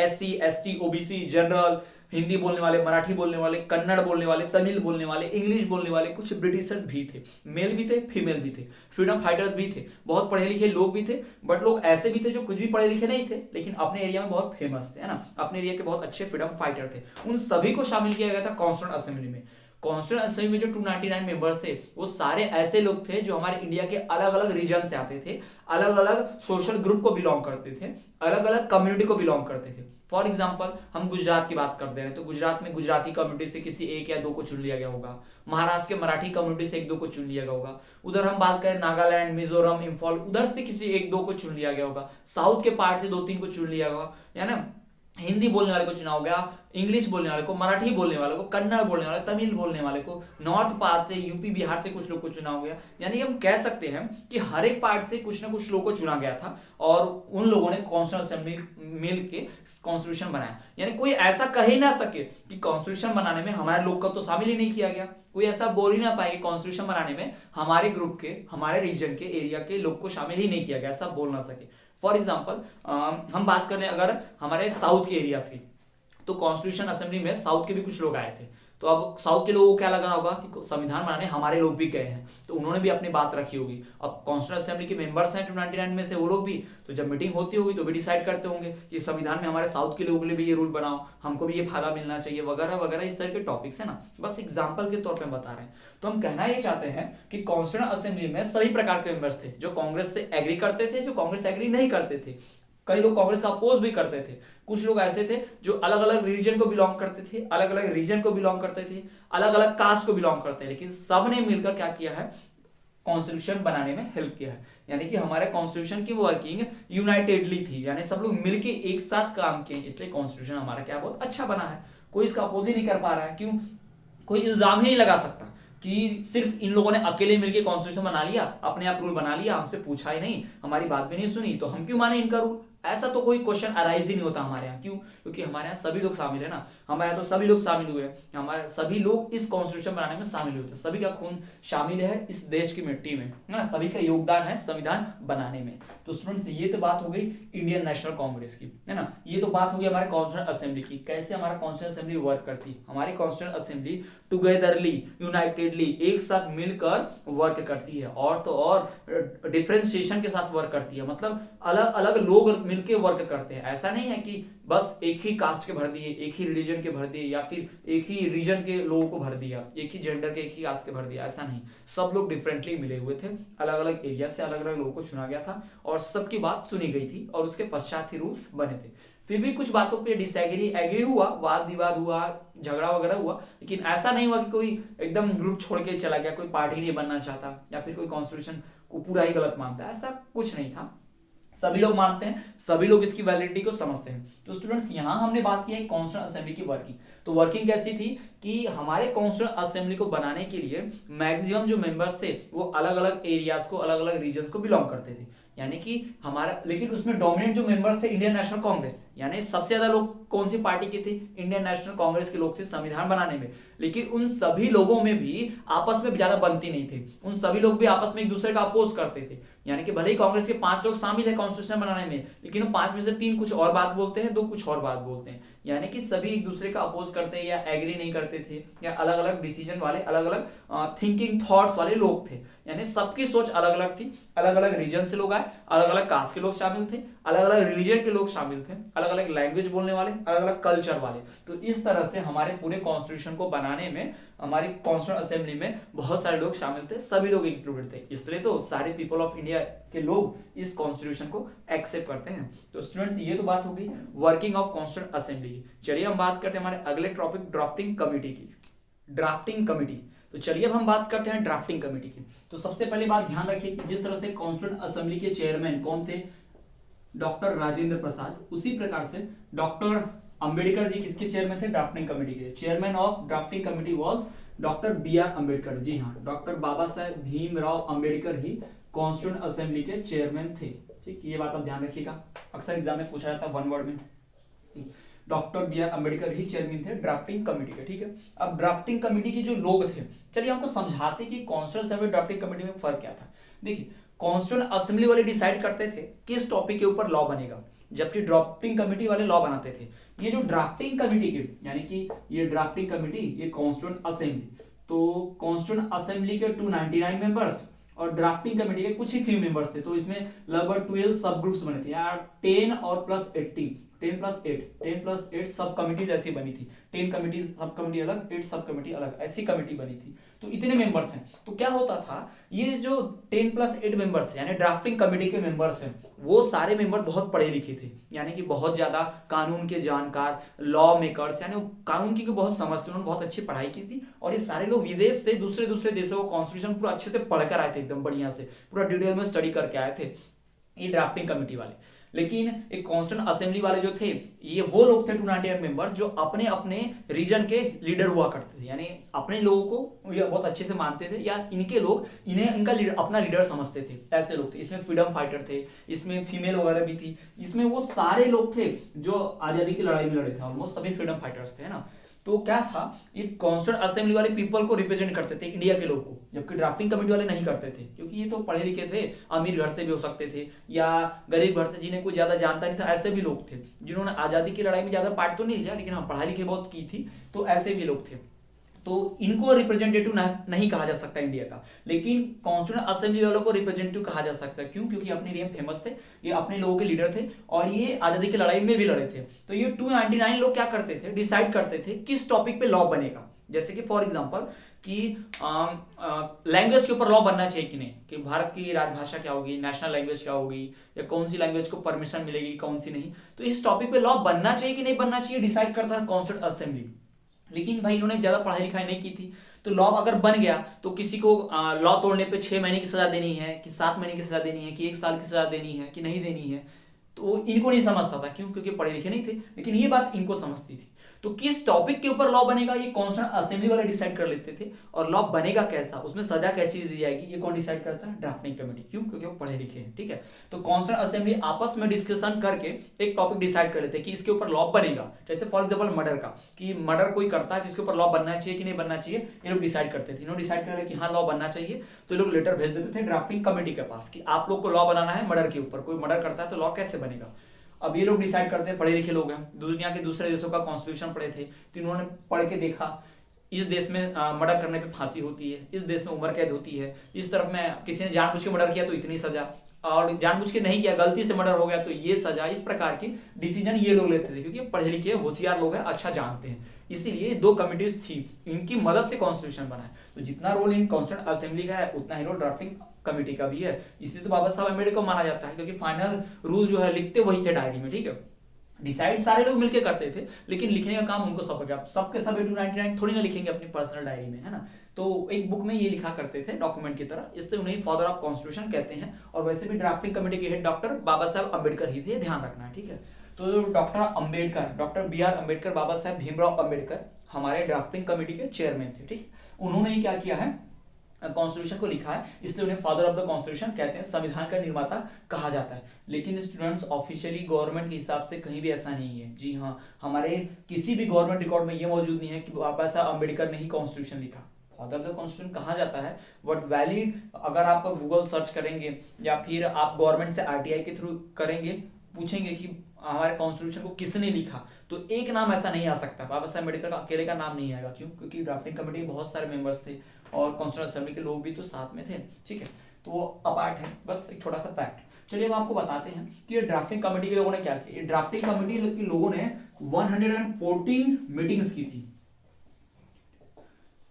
SC ST OBC, general, Hindi बोलने वाले, मराठी बोलने वाले, कन्नड़ बोलने वाले, तमिल बोलने वाले, इंग्लिश बोलने वाले, कुछ ब्रिटिशर्स भी थे, मेल भी थे, फीमेल भी थे, फ्रीडम फाइटर्स भी थे, बहुत पढ़े लिखे लोग भी थे, बट लोग ऐसे भी थे जो कुछ भी पढ़े लिखे नहीं थे लेकिन अपने एरिया में बहुत फेमस थे, है ना, अपने एरिया के बहुत अच्छे फ्रीडम फाइटर थे। उन सभी को शामिल किया गया था कॉन्स्टिट्यूशन असेंबली में। कॉन्स्टिट्यूशन असेंबली में जो 299 मेंबर्स थे वो सारे ऐसे लोग थे जो हमारे इंडिया के अलग अलग रीजन से आते थे, अलग अलग सोशल ग्रुप को बिलोंग करते थे, अलग अलग कम्युनिटी को बिलोंग करते थे। फॉर एग्जाम्पल हम गुजरात की बात करते हैं तो गुजरात में गुजराती कम्युनिटी से किसी एक या दो को चुन लिया गया होगा, महाराष्ट्र के मराठी कम्युनिटी से एक दो को चुन लिया गया होगा, उधर हम बात करें नागालैंड, मिजोरम, इम्फॉल, उधर से किसी एक दो को चुन लिया गया होगा, साउथ के पार्ट से दो तीन को चुन लिया होगा, या ना, हिंदी बोलने वाले को चुना हो गया, इंग्लिश बोलने वाले को, मराठी बोलने वाले को, कन्नड़ बोलने वाले, तमिल बोलने वाले को, नॉर्थ पार्ट से यूपी बिहार से कुछ लोग को चुना हो गया। यानी हम कह सकते हैं कि हर एक पार्ट से कुछ ना कुछ लोग को चुना गया था और उन लोगों ने कॉन्स्टिट्यूशन असेंबली मिल के कॉन्स्टिट्यूशन बनाया। यानी कोई ऐसा कह ही ना सके कि कॉन्स्टिट्यूशन बनाने में हमारे लोग का तो शामिल ही नहीं किया गया, कोई ऐसा बोल ही ना पाए कि कॉन्स्टिट्यूशन बनाने में हमारे ग्रुप के, हमारे रीजन के, एरिया के लोग को शामिल ही नहीं किया गया, ऐसा बोल ना सके। फॉर एग्जाम्पल हम बात करें अगर हमारे साउथ के एरियाज की, तो कॉन्स्टिट्यूशन असेंबली में साउथ के भी कुछ लोग आए थे। तो अब साउथ के लोगों को क्या लगा होगा कि संविधान बनाने हमारे लोग भी गए हैं, तो उन्होंने भी अपनी बात रखी होगी। अब कॉन्स्टिट्यूशन असेंबली के मेंबर्स हैं 299 में से वो लोग भी, तो जब मीटिंग होती होगी तो भी डिसाइड करते होंगे कि संविधान में हमारे साउथ के लोगों के लिए भी ये रूल बनाओ, हमको भी ये फायदा मिलना चाहिए, वगैरह वगैरह, इस तरह के टॉपिक्स है ना, बस एग्जाम्पल के तौर पर बता रहे हैं। तो हम कहना ये चाहते हैं कि कॉन्स्टिट्यूशन असेंबली में सभी प्रकार के मेंबर्स थे, जो कांग्रेस से एग्री करते थे, जो कांग्रेस से एग्री नहीं करते थे, कई लोग कांग्रेस का अपोज भी करते थे, कुछ लोग ऐसे थे जो अलग अलग रीजन को बिलोंग करते थे, अलग अलग रीजन को बिलोंग करते थे, अलग अलग कास्ट को बिलोंग करते हैं, लेकिन सब ने मिलकर क्या किया है, कॉन्स्टिट्यूशन बनाने में हेल्प किया है। यानी कि हमारे कॉन्स्टिट्यूशन की वर्किंग यूनाइटेडली थी, यानी सब लोग मिलकर एक साथ काम किए, इसलिए कॉन्स्टिट्यूशन हमारा क्या बहुत अच्छा बना है। कोई इसका अपोज ही नहीं कर पा रहा है, क्यों, कोई इल्जाम ही नहीं लगा सकता कि सिर्फ इन लोगों ने अकेले मिलकर कॉन्स्टिट्यूशन बना लिया, अपने आप रूल बना लिया, हमसे पूछा ही नहीं, हमारी बात भी नहीं सुनी, तो हम क्यों माने इनका रूल। ऐसा तो कोई क्वेश्चन अराइज ही नहीं होता हमारे यहाँ, क्यों, क्योंकि हमारे यहाँ सभी लोग शामिल है ना, हमारे यहाँ तो सभी लोग शामिल हुए, हमारे सभी लोग इस कॉन्स्टिट्यूशन बनाने में शामिल हुए थे, सभी का खून शामिल है इस देश की मिट्टी में, है ना, सभी का योगदान है संविधान बनाने में। तो स्टूडेंट्स ये तो बात हो गई इंडियन नेशनल कांग्रेस की, है ना, ये तो बात हो गई हमारे कॉन्स्टिट्यूशन असेंबली की, कैसे हमारा कॉन्स्टिट्यूशन असेंबली वर्क करती है। हमारी कॉन्स्टिट्यूशन असेंबली टुगेदरली, यूनाइटेडली, एक साथ मिलकर वर्क करती है, और तो और डिफरेंशिएशन के साथ वर्क करती है, मतलब अलग अलग लोग मिलकर वर्क करते हैं। ऐसा नहीं है कि बस एक ही कास्ट के भर दिए, एक ही रिलीजन के भर दिए, या फिर एक ही रीजन के लोगों को भर दिया, एक ही जेंडर के, एक ही कास्ट के भर दिया, ऐसा नहीं। सब लोग डिफरेंटली मिले हुए थे, अलग अलग एरिया से अलग अलग लोगों को चुना गया था और सबकी बात सुनी गई थी और उसके पश्चात ही रूल्स बने थे। फिर भी कुछ बातों पे डिसएग्री एग्री हुआ, वाद विवाद हुआ, झगड़ा वगैरह हुआ, लेकिन ऐसा नहीं हुआ कि कोई एकदम ग्रुप छोड़ के चला गया, कोई पार्टी नहीं बनना चाहता या फिर कोई कॉन्स्टिट्यूशन को पूरा ही गलत मानता है, ऐसा कुछ नहीं था। सभी लोग मानते हैं, सभी लोग इसकी वैलिडिटी को समझते हैं। तो स्टूडेंट्स यहाँ हमने बात की है कॉन्स्टिट्यूएंट असेंबली की वर्किंग। तो वर्किंग कैसी थी कि हमारे कॉन्स्टिट्यूएंट असेंबली को बनाने के लिए मैक्सिमम जो मेंबर्स थे वो अलग अलग एरियाज को, अलग अलग रीजन को बिलोंग करते थे। यानी कि हमारा, लेकिन उसमें डोमिनेंट जो मेंबर्स थे इंडियन नेशनल कांग्रेस, यानी सबसे ज्यादा लोग कौन सी पार्टी के थे, इंडियन नेशनल कांग्रेस के लोग थे संविधान बनाने में। लेकिन उन सभी लोगों में भी आपस में ज्यादा बनती नहीं थी, उन सभी लोग भी आपस में एक दूसरे का अपोज करते थे। यानी कि भले ही कांग्रेस के 5 लोग शामिल है कॉन्स्टिट्यूशन बनाने में, लेकिन वो 5 में से 3 कुछ और बात बोलते हैं, 2 कुछ और बात बोलते हैं। यानी कि सभी एक दूसरे का अपोज करते हैं या एग्री नहीं करते थे, या अलग अलग डिसीजन वाले, अलग अलग थिंकिंग थॉट्स वाले लोग थे। यानी सबकी सोच अलग अलग थी, अलग अलग रीजन से लोग आए, अलग अलग कास्ट के लोग शामिल थे, अलग अलग रिलीजन के लोग शामिल थे, अलग अलग लैंग्वेज बोलने वाले, अलग अलग कल्चर वाले। तो इस तरह से हमारे पूरे कॉन्स्टिट्यूशन को बनाने में, हमारी कॉन्स्टिट्यूएंट असेंबली में बहुत सारे लोग शामिल थे, सभी लोग इंक्लूडेड थे। इसलिए तो सारे पीपल ऑफ इंडिया के लोग इस कॉन्स्टिट्यूशन को एक्सेप्ट करते हैं। तो स्टूडेंट्स ये तो बात हो गई वर्किंग ऑफ कॉन्स्टिट्यूएंट असेंबली की। चलिए हम बात करते हैं हमारे अगले टॉपिक ड्राफ्टिंग कमेटी की। ड्राफ्टिंग कमेटी, तो चलिए अब हम बात करते हैं ड्राफ्टिंग कमेटी की। तो सबसे पहले बात ध्यान रखिए कि जिस तरह से कॉन्स्टिट्यूएंट असेंबली के चेयरमैन कौन थे, डॉक्टर राजेंद्र प्रसाद, उसी प्रकार से डॉक्टर अंबेडकर जी किसके चेयरमैन थे, ड्राफ्टिंग कमेटी के। Chairman of drafting committee was doctor B R. Ambedkar. जी हाँ, डॉक्टर बाबा साहेब भीमराव अंबेडकर ही कॉन्स्टिट्यूएंट असेंबली के चेयरमैन थे। ठीक, ये बात आप ध्यान रखिएगा, अक्सर एग्जाम में पूछा जाता है वन वर्ड में। Doctor B R. अंबेडकर ही चेयरमैन थे ड्राफ्टिंग कमेटी के। ठीक है, अब ड्राफ्टिंग कमेटी के जो लोग थे, चलिए हमको समझाते कि कॉन्स्टिट्यूएंट असेंबली ड्राफ्टिंग कमेटी में फर्क क्या था। देखिए, कॉन्स्टिट्यूएंट असेंबली वाले डिसाइड करते थे किस टॉपिक के ऊपर लॉ बनेगा, जबकि ड्राफ्टिंग कमेटी वाले लॉ बनाते थे। ये जो ड्राफ्टिंग कमेटी के, यानी कि ये ड्राफ्टिंग कमेटी, ये कॉन्स्टिट्यूएंट असेंबली, तो कॉन्स्टिट्यूएंट असेंबली के 299 मेंबर्स और ड्राफ्टिंग कमेटी के कुछ ही फ्यू मेंबर्स थे। तो इसमें लगभग 12 सब ग्रुप्स बने थे यार, 10 और प्लस 18, 10 प्लस 8 सब कमिटीज ऐसी बनी थी। 10 कमिटीज सब कमिटी अलग, 8 सब कमिटी अलग, ऐसी कमिटी बनी थी। तो इतने मेंबर्स हैं। तो क्या होता था, ये जो 10 प्लस 8 मेंबर्स यानी ड्राफ्टिंग कमेटी के मेंबर्स हैं, वो सारे मेंबर बहुत पढ़े लिखे थे, यानी कि बहुत ज्यादा कानून के जानकार, लॉ मेकर्स, यानी कानून की बहुत समझते, उन्होंने बहुत अच्छी पढ़ाई की थी। और ये सारे लोग विदेश से, दूसरे दूसरे देशों का कॉन्स्टिट्यूशन पूरा अच्छे से पढ़कर आए थे, एकदम बढ़िया से पूरा डिटेल में स्टडी करके आए थे ये ड्राफ्टिंग कमेटी वाले। लेकिन एक कॉन्स्टिट्यूएंट असेंबली वाले जो थे, ये वो लोग थे 298 मेंबर जो अपने अपने रीजन के लीडर हुआ करते थे, यानी अपने लोगों को ये बहुत अच्छे से मानते थे, या इनके लोग इन्हें इनका लीडर, अपना लीडर समझते थे, ऐसे लोग थे। इसमें फ्रीडम फाइटर थे, इसमें फीमेल वगैरह भी थी, इसमें वो सारे लोग थे जो आजादी की लड़ाई में लड़े थे, ऑलमोस्ट सभी फ्रीडम फाइटर्स थे, है ना। तो क्या था, ये कॉन्स्टिट्यूएंट असेंबली वाले पीपल को रिप्रेजेंट करते थे, इंडिया के लोग को, जबकि ड्राफ्टिंग कमेटी वाले नहीं करते थे, क्योंकि ये तो पढ़े लिखे थे, अमीर घर से भी हो सकते थे या गरीब घर से, जिन्हें कोई ज्यादा जानता नहीं था, ऐसे भी लोग थे जिन्होंने आजादी की लड़ाई में ज्यादा पार्ट तो नहीं लिया, लेकिन हाँ पढ़ाई लिखे बहुत की थी, तो ऐसे भी लोग थे। तो इनको रिप्रेजेंटेटिव नहीं कहा जा सकता इंडिया का, लेकिन कॉन्स्टिट्यूएंट असेंबली वालों को रिप्रेजेंटेटिव कहा जा सकता है। क्यों? क्योंकि अपने लिए फेमस थे, ये अपने लोगों के लीडर थे और ये आजादी की लड़ाई में भी लड़े थे। तो ये 299 लोग क्या करते थे, डिसाइड करते थे किस टॉपिक पे लॉ बनेगा। जैसे कि फॉर एग्जांपल कि लैंग्वेज के ऊपर लॉ बनना चाहिए कि नहीं, कि भारत की राजभाषा क्या होगी, नेशनल लैंग्वेज क्या होगी, या कौन सी लैंग्वेज को परमिशन मिलेगी, कौन सी नहीं। तो इस टॉपिक पे लॉ बनना चाहिए कि नहीं बनना चाहिए डिसाइड करता है कॉन्स्टिट्यूएंट असेंबली। लेकिन भाई इन्होंने ज्यादा पढ़ाई लिखाई नहीं की थी, तो लॉ अगर बन गया तो किसी को लॉ तोड़ने पे 6 महीने की सजा देनी है कि 7 महीने की सजा देनी है कि 1 साल की सजा देनी है कि नहीं देनी है, तो इनको नहीं समझता था। क्यों? क्योंकि पढ़े लिखे नहीं थे, लेकिन ये बात इनको समझती थी। तो किस टॉपिक के ऊपर लॉ बनेगा ये कॉन्स्टिट्यूएंट असेंबली वाले डिसाइड कर लेते थे, और लॉ बनेगा कैसा, उसमें सजा कैसी दी जाएगी, ये कौन डिसाइड करता है, ड्राफ्टिंग कमेटी। क्यों? क्योंकि वो पढ़े लिखे हैं। ठीक है, तो कॉन्स्टिट्यूएंट असेंबली आपस में डिस्कशन करके एक टॉपिक डिसाइड कर लेते हैं कि इसके ऊपर लॉ बनेगा। जैसे फॉर एग्जाम्पल मर्डर का, कि मर्डर कोई करता है जिसके ऊपर लॉ बनना चाहिए कि नहीं बनना चाहिए, ये लोग डिसाइड करते थे। इन्होंने डिसाइड कर कि हाँ लॉ बनना चाहिए, तो लोग लेटर भेज देते थे ड्राफ्टिंग कमेटी के पास कि आप लोग को लॉ बनाना है मर्डर के ऊपर, कोई मर्डर करता है तो लॉ कैसे बनेगा। अब ये लोग डिसाइड करते हैं, पढ़े लिखे लोग हैं, दुनिया के दूसरे देशों का कॉन्स्टिट्यूशन पढ़े थे, तो इन्होंने पढ़ के देखा इस देश में मर्डर करने पे फांसी होती है, इस देश में उम्र कैद होती है, इस तरफ में किसी ने जानबूझ के मर्डर किया तो इतनी सजा, और जानबूझ के नहीं किया गलती से मर्डर हो गया तो ये सजा। इस प्रकार की डिसीजन ये लोग लेते थे, क्योंकि पढ़े लिखे होशियार लोग हैं, अच्छा जानते हैं, इसीलिए 2 कमिटीज थी, इनकी मदद से कॉन्स्टिट्यूशन बना है। तो जितना रोल इन कॉन्स्टिट्यूएंट असेंबली का है उतना ही रोल ड्राफ्टिंग कमेटी का भी है। इसलिए तो बाबा साहब अम्बेडकर को माना जाता है, क्योंकि फाइनल रूल जो है लिखते वही थे डायरी में। ठीक है, डिसाइड सारे लोग मिलकर करते थे, लेकिन लिखने का काम उनको सौंपा गया। सबके सब 899 थोड़ी ना लिखेंगे अपनी पर्सनल डायरी में, है ना। तो एक बुक में ये लिखा करते थे डॉक्यूमेंट की तरह, इसलिए उन्हें फादर ऑफ कॉन्स्टिट्यूशन कहते हैं। और वैसे भी ड्राफ्टिंग कमेटी के हेड डॉक्टर बाबा साहब अम्बेडकर ही थे, ध्यान रखना है, ठीक है। तो doctor Ambedkar, doctor BR Ambedkar, Baba Sahab Bhimrao Ambedkar हमारे ड्राफ्टिंग कमेटी के चेयरमैन थे, ठीक। उन्होंने क्या किया है, कॉन्स्टिट्यूशन को लिखा है, इसलिए उन्हें फादर ऑफ द कॉन्स्टिट्यूशन कहते हैं, संविधान का निर्माता कहा जाता है। लेकिन स्टूडेंट्स ऑफिशियली गवर्नमेंट के हिसाब से कहीं भी ऐसा नहीं है। जी हाँ, हमारे किसी भी गवर्नमेंट रिकॉर्ड में ये मौजूद नहीं है कि बाबा साहब अम्बेडकर ने ही कॉन्स्टिट्यूशन लिखा। फादर ऑफ द कॉन्स्टिट्यूशन कहा जाता है, बट वैलिड अगर आप गूगल सर्च करेंगे या फिर आप गवर्नमेंट से RTI के थ्रू करेंगे, पूछेंगे कि हमारे कॉन्स्टिट्यूशन को किसने लिखा, तो एक नाम ऐसा नहीं आ सकता, बाबा साहब अम्बेडकर का अकेले का नाम नहीं आएगा। क्यों? क्योंकि ड्राफ्टिंग कमेटी में बहुत सारे मेंबर्स थे और कॉन्स्टिट्यूशन असेंबली के लोग भी तो साथ में थे, ठीक है। तो वो अपार्ट है, बस एक छोटा सा फैक्ट। चलिए हम आपको बताते हैं कि ये ड्राफ्टिंग कमेटी के लोगों ने क्या किया। ये ड्राफ्टिंग कमेटी के लोगों ने 114 मीटिंग्स की थी,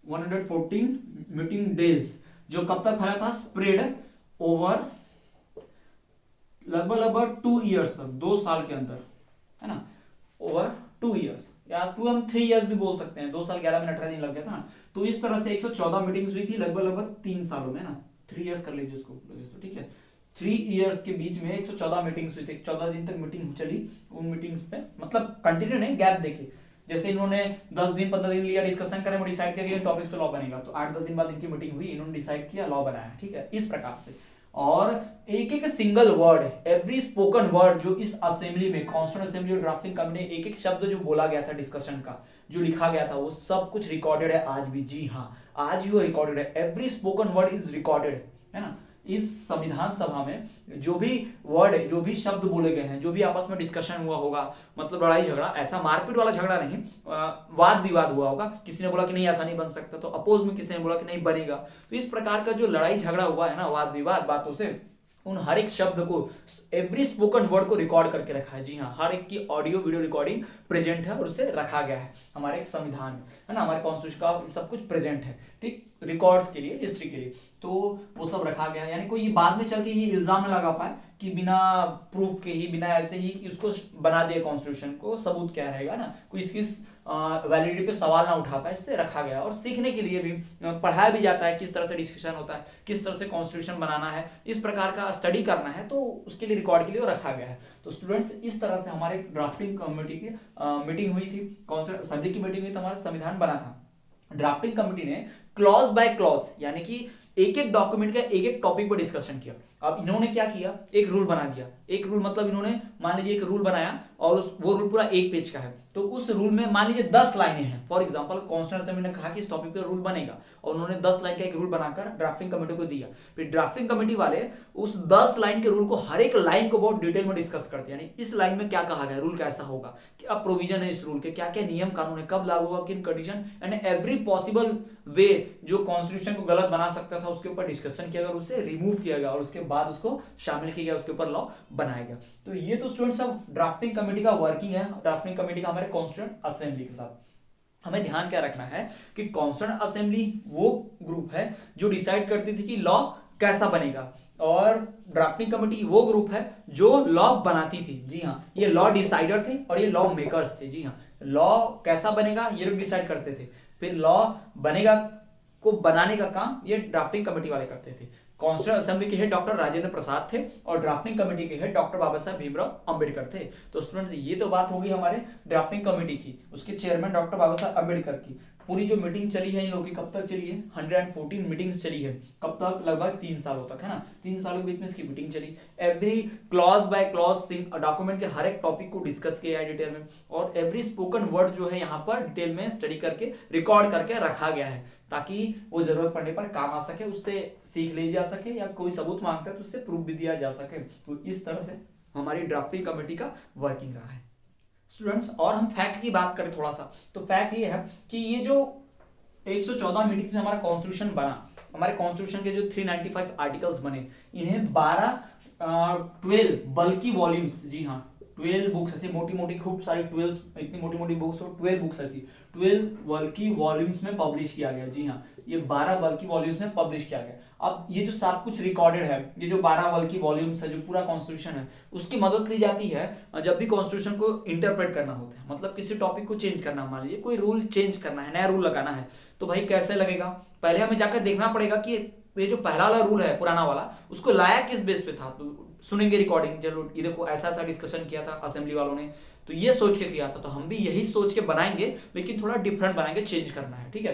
114 मीटिंग डेज, जो कब तक फैला था, स्प्रेड ओवर लगभग 2 ईयर्स तक, 2 साल के अंदर, है ना, ओवर 2 ईयर्स, या 3 ईयर्स भी बोल सकते हैं, 2 साल 11 महीने 18 दिन लग गया था ना। तो इस तरह से 114 मीटिंग्स हुई थी लगभग 3 सालों में ना, 3 ईयर्स कर लीजिए उसको, ठीक है। 3 ईयर्स के बीच में 114 मीटिंग्स हुई थी, 14 दिन तक मीटिंग चली। उन मीटिंग्स पे मतलब कंटिन्यू नहीं, गैप देके, जैसे इन्होंने 10 दिन 15 दिन लिया डिस्कशन करें, डिसाइड किया कि टॉपिक्स पे लॉ बनेगा, तो 8-10 दिन बाद इनकी मीटिंग हुई, इन्होंने डिसाइड किया, लॉ बनाया, ठीक है, इस प्रकार से। और एक एक single word, every spoken word जो इस असेंबली में, कॉन्स्टिट्यूएंट असेंबली और ड्राफ्टिंग कमेटी में एक एक शब्द जो बोला गया था डिस्कशन का, जो लिखा गया था, वो सब कुछ रिकॉर्डेड है आज भी। जी हाँ, आज भी वो रिकॉर्डेड है, every spoken word is recorded, है ना। इस संविधान सभा में जो भी वर्ड, जो भी शब्द बोले गए हैं, जो भी आपस में डिस्कशन हुआ होगा, मतलब लड़ाई झगड़ा, ऐसा मारपीट वाला झगड़ा नहीं, वाद विवाद हुआ होगा, किसी ने बोला कि नहीं ऐसा नहीं बन सकता, तो अपोज में किसी ने बोला कि नहीं बनेगा, तो इस प्रकार का जो लड़ाई झगड़ा हुआ है ना, वाद विवाद बातों से, उन हर एक शब्द को, एवरी स्पोकन वर्ड को रिकॉर्ड करके रखा है। जी हाँ, हर एक की ऑडियो वीडियो रिकॉर्डिंग प्रेजेंट है और उसे रखा गया है हमारे संविधान में, है ना, हमारे कॉन्स्टिट्यूशन का सब कुछ प्रेजेंट है, ठीक, रिकॉर्ड्स के लिए, हिस्ट्री के लिए, तो वो सब रखा गया है। यानी कोई ये बाद में चल के ये इल्जाम न लगा पाए कि बिना प्रूफ के ही, बिना ऐसे ही कि उसको बना दिया कॉन्स्टिट्यूशन को, सबूत क्या रहेगा ना, कोई इसकी वैलिडिटी पे सवाल ना उठा पाए, इसलिए रखा गया। और सीखने के लिए भी पढ़ाया भी जाता है, किस तरह से डिस्कशन होता है, किस तरह से कॉन्स्टिट्यूशन बनाना है, इस प्रकार का स्टडी करना है, तो उसके लिए रिकॉर्ड के लिए रखा गया है। तो स्टूडेंट्स, इस तरह से हमारे ड्राफ्टिंग कमेटी की मीटिंग हुई थी, कॉन्स्टिट्यूएंट असेंबली की मीटिंग हुई, तो हमारा संविधान बना था। ड्राफ्टिंग कमेटी ने क्लॉज बाय क्लॉज, यानी कि एक एक डॉक्यूमेंट का एक एक टॉपिक पर डिस्कशन किया। अब इन्होंने क्या किया, एक रूल बना दिया। एक रूल मतलब इन्होंने मान लीजिए एक रूल बनाया और वो रूल पूरा 1 पेज का है, तो उस रूल में मान लीजिए 10 लाइनें हैं। फॉर एग्जांपल कॉन्स्टिट्यूएंट असेंबली ने कहा कि इस टॉपिक पे रूल बनेगा और उन्होंने 10 लाइन का एक रूल बनाकर ड्राफ्टिंग कमेटी को दिया। फिर ड्राफ्टिंग कमेटी वाले उस 10 लाइन के रूल को, हर एक लाइन को बहुत डिटेल में डिस्कस करते हैं, यानी इस लाइन में क्या कहा गया, रूल कैसा होगा, क्या प्रोविजन है इस रूल के, क्या क्या नियम कानून है, कब लागू होगा, किन condition, and every possible way जो कॉन्स्टिट्यूशन को गलत बना सकता था उसके ऊपर डिस्कशन किया गया, उसे रिमूव किया गया और उसके बाद उसको शामिल किया गया, उसके ऊपर लॉ बनाया गया। तो ये तो स्टूडेंट्स सब ड्राफ्टिंग कमेटी का वर्किंग है, ड्राफ्टिंग कमेटी का हमारे कॉन्स्टिट्यूएंट असेंबली के साथ। हमें ध्यान क्या रखना है कि कॉन्स्टिट्यूएंट असेंबली वो ग्रुप है जो डिसाइड करती थी कि लॉ कैसा बनेगा, और ड्राफ्टिंग कमेटी वो ग्रुप है जो लॉ बनाती थी। जी हाँ, ये लॉ डिसाइडर थे और ये लॉ मेकर्स थे। जी हाँ, लॉ कैसा बनेगा ये लोग डिसाइड करते थे, फिर लॉ बनेगा को बनाने का काम ये ड्राफ्टिंग कमेटी वाले करते थे। कॉन्स्टिट्यूएंट असेंबली के हेड डॉक्टर राजेंद्र प्रसाद थे और ड्राफ्टिंग कमेटी के हेड डॉक्टर बाबा साहब भीमराव अंबेडकर थे। तो स्टूडेंट्स, ये तो बात होगी हमारे ड्राफ्टिंग कमेटी की, उसके चेयरमैन डॉक्टर बाबा साहब अंबेडकर की। पूरी जो मीटिंग चली है इन लोगों की, कब तक चली है, 114 मीटिंग्स चली है, कब तक, लगभग 3 सालों तक, है ना, 3 सालों के बीच में इसकी मीटिंग चली। Every clause by clause document के हर एक टॉपिक को डिस्कस किया है डिटेल में, और एवरी स्पोकन वर्ड जो है यहाँ पर डिटेल में स्टडी करके रिकॉर्ड करके रखा गया है, ताकि वो जरूरत पड़ने पर काम आ सके, उससे सीख ली जा सके, या कोई सबूत मांगता है तो उससे प्रूफ भी दिया जा सके। तो इस तरह से हमारी ड्राफ्टिंग कमेटी का वर्किंग रहा है स्टूडेंट्स। और हम फैक्ट की बात करें थोड़ा सा, तो फैक्ट ये है कि ये जो 114 मीटिंग्स में हमारा कॉन्स्टिट्यूशन बना, हमारे कॉन्स्टिट्यूशन के जो 395 आर्टिकल्स बने, इन्हें 12 बल्कि वॉल्यूम्स, जी हाँ 12 बुक्स ऐसी मोटी मोटी खूब सारी 12 इतनी मोटी मोटी बुक्स और 12 बुक्स ऐसी 12 बल्कि वॉल्यूम्स में पब्लिश किया गया। जी हाँ, ये 12 बल्कि वॉल्यूम्स में पब्लिश किया गया। अब ये जो सब कुछ रिकॉर्डेड है, ये जो 12 बल्कि वॉल्यूम्स है, जो पूरा कॉन्स्टिट्यूशन है, उसकी मदद ली जाती है जब भी कॉन्स्टिट्यूशन को इंटरप्रेट करना होता है। मतलब किसी टॉपिक को चेंज करना, मान लीजिए कोई रूल चेंज करना है, नया रूल लगाना है, तो भाई कैसे लगेगा? पहले हमें जाकर देखना पड़ेगा कि ये जो पहला वाला रूल है, पुराना वाला, उसको लाया किस बेस पे था। तो सुनेंगे रिकॉर्डिंग, चलो ये देखो ऐसा ऐसा डिस्कशन किया था असेंबली वालों ने, तो ये सोच के किया था, तो हम भी यही सोच के बनाएंगे, लेकिन थोड़ा डिफरेंट बनाएंगे, चेंज करना है, ठीक है।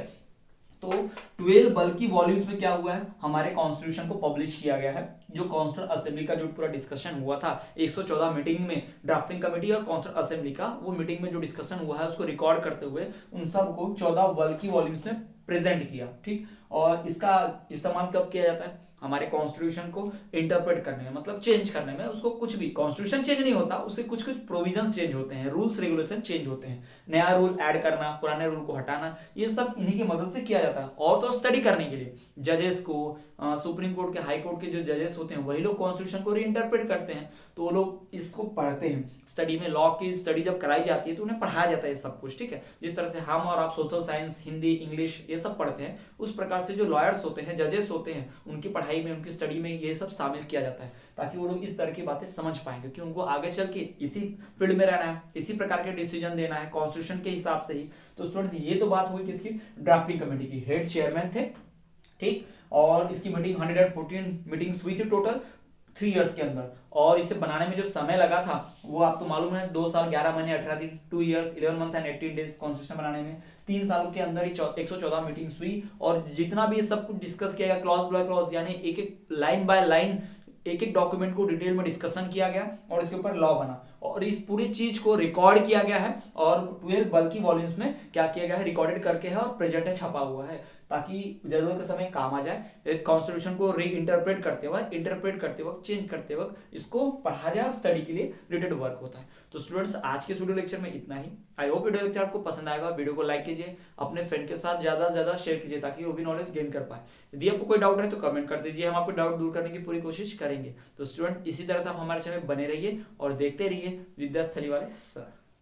तो 12 बल्कि वॉल्यूम्स में क्या हुआ है, हमारे कॉन्स्टिट्यूशन को पब्लिश किया गया है। जो कॉन्स्टिट्यूंट असेंबली का जो पूरा डिस्कशन हुआ था 114 मीटिंग में, ड्राफ्टिंग कमेटी और कॉन्स्टिट्यूंट असेंबली का, वो मीटिंग में जो डिस्कशन हुआ है उसको रिकॉर्ड करते हुए उन सबको 14 बल्कि वॉल्यूम्स में प्रेजेंट किया, ठीक। और इसका इस्तेमाल कब किया जाता है? हमारे कॉन्स्टिट्यूशन को इंटरप्रेट करने में, मतलब चेंज करने में। उसको कुछ भी, कॉन्स्टिट्यूशन चेंज नहीं होता, उससे कुछ कुछ प्रोविजन चेंज होते हैं, रूल्स रेगुलेशन चेंज होते हैं, नया रूल ऐड करना, पुराने रूल को हटाना, ये सब इन्हीं की मदद से किया जाता है। और तो स्टडी करने के लिए जजेस को, सुप्रीम कोर्ट के, हाई कोर्ट के जो जजेस होते हैं, वही लोग कॉन्स्टिट्यूशन को रीइंटरप्रेट करते हैं, तो वो लोग इसको पढ़ते हैं। स्टडी में, लॉ की स्टडी जब कराई जाती है तो उन्हें पढ़ाया जाता है सब कुछ, ठीक है। जिस तरह से हम और आप सोशल साइंस, हिंदी, इंग्लिश ये सब पढ़ते हैं, उस प्रकार से जो लॉयर्स होते हैं, जजेस होते हैं, उनकी पढ़ाई में, उनकी स्टडी में ये सब शामिल किया जाता है, ताकि वो लोग इस तरह की बातें समझ पाएं, क्योंकि उनको आगे चल के इसी फील्ड में रहना है, इसी प्रकार के डिसीजन देना है कॉन्स्टिट्यूशन के हिसाब से ही। तो स्टूडेंट्स, ये तो बात हुई किसकी? ड्राफ्टिंग कमेटी की। हेड चेयरमैन थे, ठीक। और इसकी मीटिंग 114 मीटिंग्स हुई थी टोटल 3 इयर्स के अंदर। और इसे बनाने में जो समय लगा था वो आपको मालूम है, 2 साल 11 महीने 18 दिन, 2 years 11 month and 18 days constitution बनाने में। 3 सालों के अंदर ही 114 मीटिंग्स हुई, और जितना भी ये सब कुछ डिस्कस किया गया क्लॉज बाय क्लॉज, यानी एक एक लाइन बाय लाइन, एक एक डॉक्यूमेंट को डिटेल में डिस्कशन किया गया और इसके ऊपर लॉ बना, और इस पूरी चीज को रिकॉर्ड किया गया है, और 12 बल्कि वॉल्यूम्स में क्या किया गया है, रिकॉर्डेड करके है, और प्रेजेंट है, छपा हुआ है, ताकि जरूरत के समय काम आ जाए। कॉन्स्टिट्यूशन को री इंटरप्रेट करते वक्त, चेंज करते वक्त इसको पढ़ा जाए, और स्टडी के लिए रिलेटेड वर्क होता है। तो स्टूडेंट्स, आज के वीडियो लेक्चर में इतना ही। आई होप वीडियो लेक्चर आपको पसंद आएगा। वीडियो को लाइक कीजिए, अपने फ्रेंड के साथ ज्यादा से ज्यादा शेयर कीजिए, ताकि वो भी नॉलेज गेन कर पाए। यदि आपको कोई डाउट है तो कमेंट कर दीजिए, हम आपको डाउट दूर करने की पूरी कोशिश करेंगे। तो स्टूडेंट, इसी तरह से आप हमारे चैनल में बने रहिए और देखते रहिए विद्यास्थली वाले सर।